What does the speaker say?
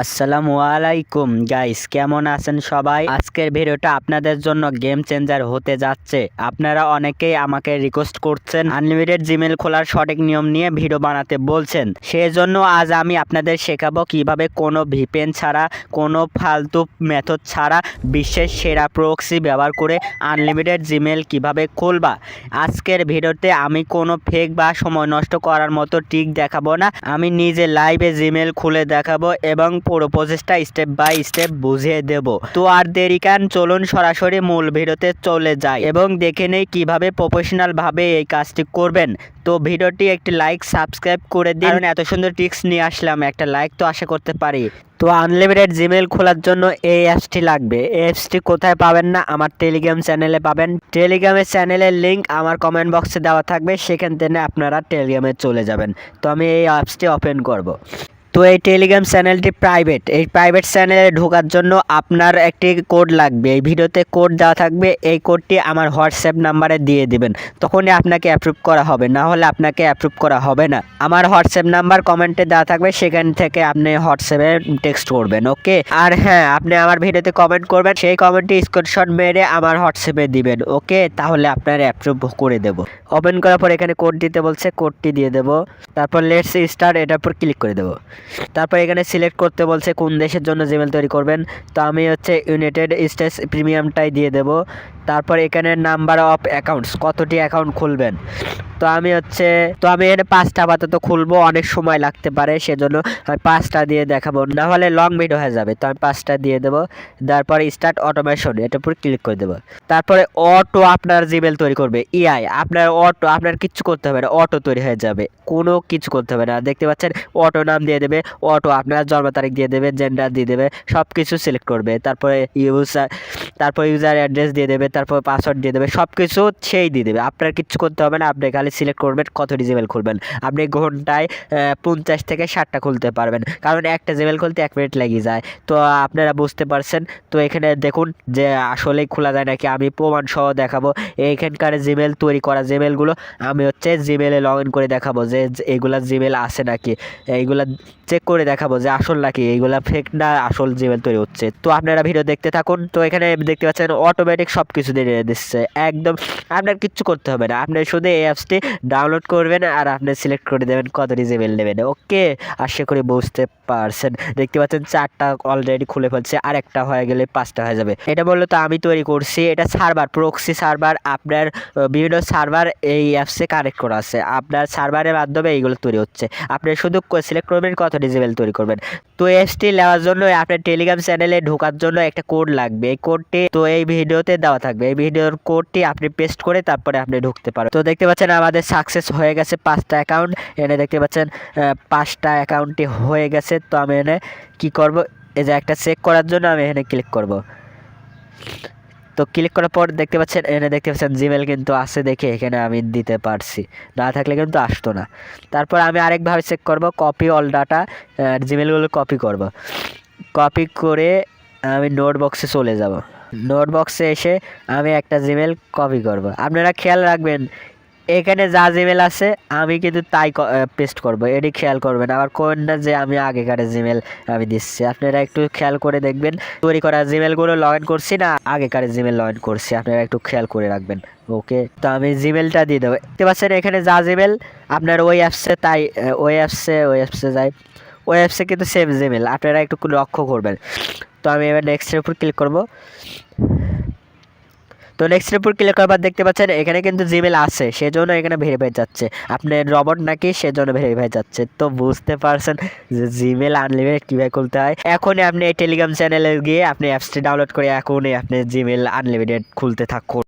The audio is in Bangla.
আসসালামু আলাইকুম গাইস, কেমন আছেন সবাই? আজকের ভিডিওটা আপনাদের জন্য গেম চেঞ্জার হতে যাচ্ছে। আপনারা অনেকেই আমাকে রিকোয়েস্ট করছেন আনলিমিটেড জিমেল খোলার সঠিক নিয়ম নিয়ে ভিডিও বানাতে বলছেন। সেই জন্য আজ আমি আপনাদের শেখাবো কিভাবে কোনো ভিপিএন ছাড়া, কোনো ফালতু মেথড ছাড়া বিশ্বের সেরা প্রক্সি ব্যবহার করে আনলিমিটেড জিমেল কিভাবে খুলবা। আজকের ভিডিওতে আমি কোনো ফেক বা সময় নষ্ট করার মতো ট্রিক দেখাবো না, আমি নিজে লাইভে জিমেল খুলে দেখাবো এবং পুরো প্রসেসটা স্টেপ বাই স্টেপ বুঝিয়ে দেব। তো আর দেরি কেন, চলুন সরাসরি মূল ভিডিওতে চলে যাই এবং দেখে নেই কিভাবে প্রফেশনাল ভাবে এই কাজটি করবেন। তো ভিডিওটি একটি লাইক সাবস্ক্রাইব করে দিন, কারণ এত সুন্দর টিপস নিয়ে আসলাম, একটা লাইক তো আশা করতে পারি। তো আনলিমিটেড জিমেল খোলার জন্য এই অ্যাপসটি লাগবে। এই অ্যাপসটি কোথায় পাবেন না, আমার টেলিগ্রাম চ্যানেলে পাবেন। টেলিগ্রামের চ্যানেলের লিঙ্ক আমার কমেন্ট বক্সে দেওয়া থাকবে, সেখান থেকে আপনারা টেলিগ্রামে চলে যাবেন। তো আমি এই অ্যাপসটি ওপেন করব। তো এই টেলিগ্রাম চ্যানেলটি প্রাইভেট। এই প্রাইভেট চ্যানেলে ঢোকার জন্য আপনার একটি কোড লাগবে, এই ভিডিওতে কোড দেওয়া থাকবে। এই কোডটি আমার হোয়াটসঅ্যাপ নাম্বারে দিয়ে দিবেন, তখনই আপনাকে অ্যাপ্রুভ করা হবে, না হলে আপনাকে অ্যাপ্রুভ করা হবে না। আমার হোয়াটসঅ্যাপ নাম্বার কমেন্টে দেওয়া থাকবে, সেখান থেকে আপনি হোয়াটসঅ্যাপে টেক্সট করবেন, ওকে? আর হ্যাঁ, আপনি আমার ভিডিওতে কমেন্ট করবেন, সেই কমেন্টটি স্ক্রিনশট মেরে আমার হোয়াটসঅ্যাপে দিবেন, ওকে? তাহলে আপনার অ্যাপ্রুভ করে দেব। ওপেন করার পর এখানে কোড দিতে বলছে, কোডটি দিয়ে দেব। তারপর লেটস স্টার্ট, এটার উপর ক্লিক করে দেব। তারপর এখানে সিলেক্ট করতে বলছে কোন দেশের জন্য জিমেল তৈরি করবেন। তো আমি ইউনাইটেড স্টেটস প্রিমিয়ামটাই দিয়ে দেব। তারপর এখানে নাম্বার অফ অ্যাকাউন্টস, কতটি অ্যাকাউন্ট খুলবেন। তো আমি এখানে 5টা আপাতত খুলবো, অনেক সময় লাগতে পারে, সেজন্য আমি 5টা দিয়ে দেখাবো, না হলে লং ভিডিও হয়ে যাবে। তো আমি 5টা দিয়ে দেবো। তারপরে স্টার্ট অটোমেশন, এটার উপর ক্লিক করে দেবো। তারপরে অটো আপনার জিমেল তৈরি করবে, ইআই আপনার অটো, আপনার কিচ্ছু করতে হবে না, অটো তৈরি হয়ে যাবে, কোনো কিছু করতে হবে না। দেখতে পাচ্ছেন অটো নাম দিয়ে দেবে, অটো আপনার জন্ম তারিখ দিয়ে দেবে, জেন্ডার দিয়ে দেবে, সব কিছু সিলেক্ট করবে। তারপরে ইউজার অ্যাড্রেস দিয়ে দেবে, তারপর পাসওয়ার্ড দিয়ে দেবে, সব কিছু সেই দিয়ে দেবে। আপনার কিচ্ছু করতে হবে না, আপনি খালি সিলেক্ট করবেন কতটি জিমেল খুলবেন। আপনি ঘন্টায় 50 থেকে 60টা খুলতে পারবেন, কারণ একটা জিমেল খুলতে 1 মিনিট লেগে যায়। তো আপনারা বুঝতে পারছেন। তো এখানে দেখুন যে আসলেই খোলা যায় নাকি, আমি প্রমাণ সহ দেখাবো। এইখানকার জিমেল তৈরি করা জিমেলগুলো আমি জিমেলে লগ ইন করে দেখাবো যে এইগুলা জিমেল আছে নাকি, এইগুলা চেক করে দেখাবো যে আসল নাকি, এইগুলা ফেক না আসল জিমেল তৈরি হচ্ছে। তো আপনারা ভিডিও দেখতে থাকুন। তো এখানে দেখতে পাচ্ছেন অটোমেটিক সব কিছু দিয়ে দিচ্ছে, একদম আপনার কিচ্ছু করতে হবে না। আপনি শুধু এই অ্যাপসটি ডাউনলোড করবেন আর আপনি সিলেক্ট করে দেবেন কতটি জিমেল নেবেন, ওকে? আশা করি বুঝতে পারছেন। দেখতে পাচ্ছেন 4টা অলরেডি খুলে ফেলছে, আর একটা হয়ে গেলে 5টা হয়ে যাবে। এটা বললো তো আমি তৈরি করছি, এটা সার্ভার, প্রক্সি সার্ভার, আপনার বিভিন্ন সার্ভার এই অ্যাপসে কানেক্ট করা আছে, আপনার সার্ভারের মাধ্যমে এইগুলো তৈরি হচ্ছে। আপনি শুধু সিলেক্ট করবেন কতটি জিমেল তৈরি করবেন। তো অ্যাপসটি নেওয়ার জন্য আপনার টেলিগ্রাম চ্যানেলে ঢোকার জন্য একটা কোড লাগবে, এই কোডটি তো এই ভিডিওতে দেওয়া থাকবে। এই ভিডিওর কোডটি আপনি পেস্ট করে তারপরে আপনি ঢুকতে পারেন। তো দেখতে পাচ্ছেন আমাদের সাকসেস হয়ে গেছে 5টা অ্যাকাউন্ট। এনে দেখতে পাচ্ছেন 5টা অ্যাকাউন্টটি হয়ে গেছে। তো আমি এনে কি করব, এই যে একটা চেক করার জন্য আমি এখানে ক্লিক করব। তো ক্লিক করার পর দেখতে পাচ্ছেন জিমেল কিন্তু আছে, দেখে এখানে আমি দিতে পারছি, না থাকলে কিন্তু আসতো না। তারপর আমি আরেকভাবে চেক করব, কপি অল ডাটা, জিমেলগুলো কপি করব। কপি করে আমি নোট বক্সে চলে যাব। নোট বক্সে এসে আমি একটা জিমেল কপি করব। আপনারা খেয়াল রাখবেন, এখানে যা জিমেল আছে আমি কিন্তু তাই পেস্ট করব, এটি খেয়াল করবেন। আবার কোন না যে আমি আগেকার জিমেল আমি দিচ্ছি, আপনারা একটু খেয়াল করে দেখবেন। তৈরি করা জিমেলগুলো লগ ইন করছি না আগেকার জিমেল লগ ইন করছি, আপনারা একটু খেয়াল করে রাখবেন, ওকে? তো আমি জিমেলটা দিয়ে দেবো। দেখতে পাচ্ছেন এখানে যা জিমেল আপনার ওই অ্যাপসে, তাই ওই অ্যাপসে যাই, ওই অ্যাপসে কিন্তু সেম জিমেল, আপনারা একটু লক্ষ্য করবেন। তো আমি এবার নেক্সটের উপর ক্লিক করব। তো নেক্সটের উপর ক্লিক করার পর দেখতে পাচ্ছেন এখানে কিন্তু জিমেল আছে, সেজন্য এখানে ভেরিফাই যাচ্ছে, আপনার রবট নাকি সেজন্য ভেরিফাই যাচ্ছে। তো বুঝতে পারছেন যে জিমেল আনলিমিটেড কীভাবে খুলতে হয়। এখনই আপনি এই টেলিগ্রাম চ্যানেলে গিয়ে আপনি অ্যাপসটি ডাউনলোড করে এখনই আপনি জিমেল আনলিমিটেড খুলতে থাকুন।